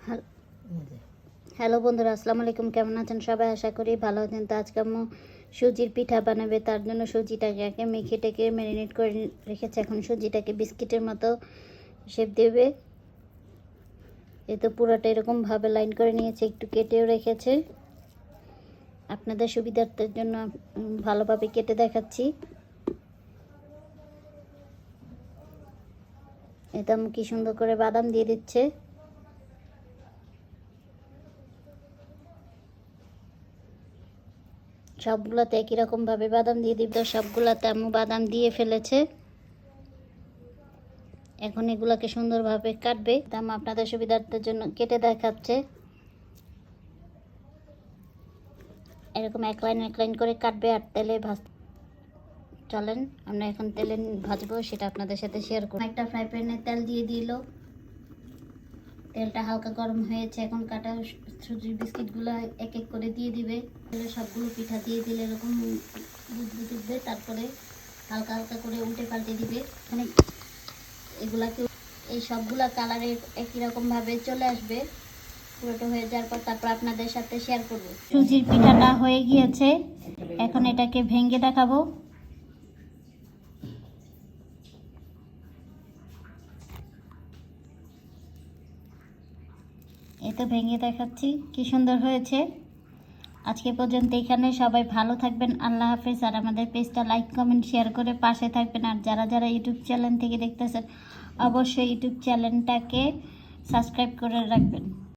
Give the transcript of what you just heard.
হ্যাল- hello বন্ধুরা, আসসালামু আলাইকুম। কেমন আছেন সবাই? আশা করি ভালো আছেন। তো আজকে আম্মু সুজির পিঠা বানাবে, তার জন্য সুজিটাকে আগে মেখে টেকে ম্যারিনেট করে রেখেছে। এখন সুজিটাকে বিস্কিটের মতো শেপ দেবে। এ তো পুরোটা এরকমভাবে লাইন করে নিয়েছে, একটু কেটেও রেখেছে। আপনাদের সুবিধার্থের জন্য ভালোভাবে কেটে দেখাচ্ছি। এটা আম্মু কি সুন্দর করে বাদাম দিয়ে দিচ্ছে। সবগুলোতে একই রকমভাবে বাদাম দিয়ে দিব। সবগুলোতে আম্মু বাদাম দিয়ে ফেলেছে। এখন এগুলোকে সুন্দরভাবে কাটবে। আম্মু আপনাদের সুবিধার্থের জন্য কেটে দেখাচ্ছে। এরকম এক লাইন করে কাটবে আর তেলে চলেন আমরা এখন তেলে ভাজবো, সেটা আপনাদের সাথে শেয়ার করব। একটা ফ্রাই প্যানে তেল দিয়ে দিল। তেলটা হালকা গরম হয়েছে। এখন কাটা সুজির বিস্কিটগুলো এক এক করে দিয়ে দিবে। সবগুলো পিঠা দিয়ে দিলে এরকম বুদবুদ উঠবে। তারপরে হালকা হালকা করে উল্টে পাল্টে দিবে। মানে এগুলাকে এই সবগুলা কালারের একই রকমভাবে চলে আসবে। পুরোটা হয়ে যাওয়ার পর তারপর আপনাদের সাথে শেয়ার করব। সুজির পিঠাটা হয়ে গিয়েছে, এখন এটাকে ভেঙে দেখাবো। এই তো ভেঙে দেখাচ্ছি, কি সুন্দর হয়েছে। আজকে পর্যন্ত এখানে, সবাই ভালো থাকবেন। আল্লাহ হাফেজ। আর আমাদের পেজটা লাইক কমেন্ট শেয়ার করে পাশে থাকবেন। আর যারা যারা ইউটিউব চ্যানেল থেকে দেখতেছেন, অবশ্যই ইউটিউব চ্যানেলটাকে সাবস্ক্রাইব করে রাখবেন।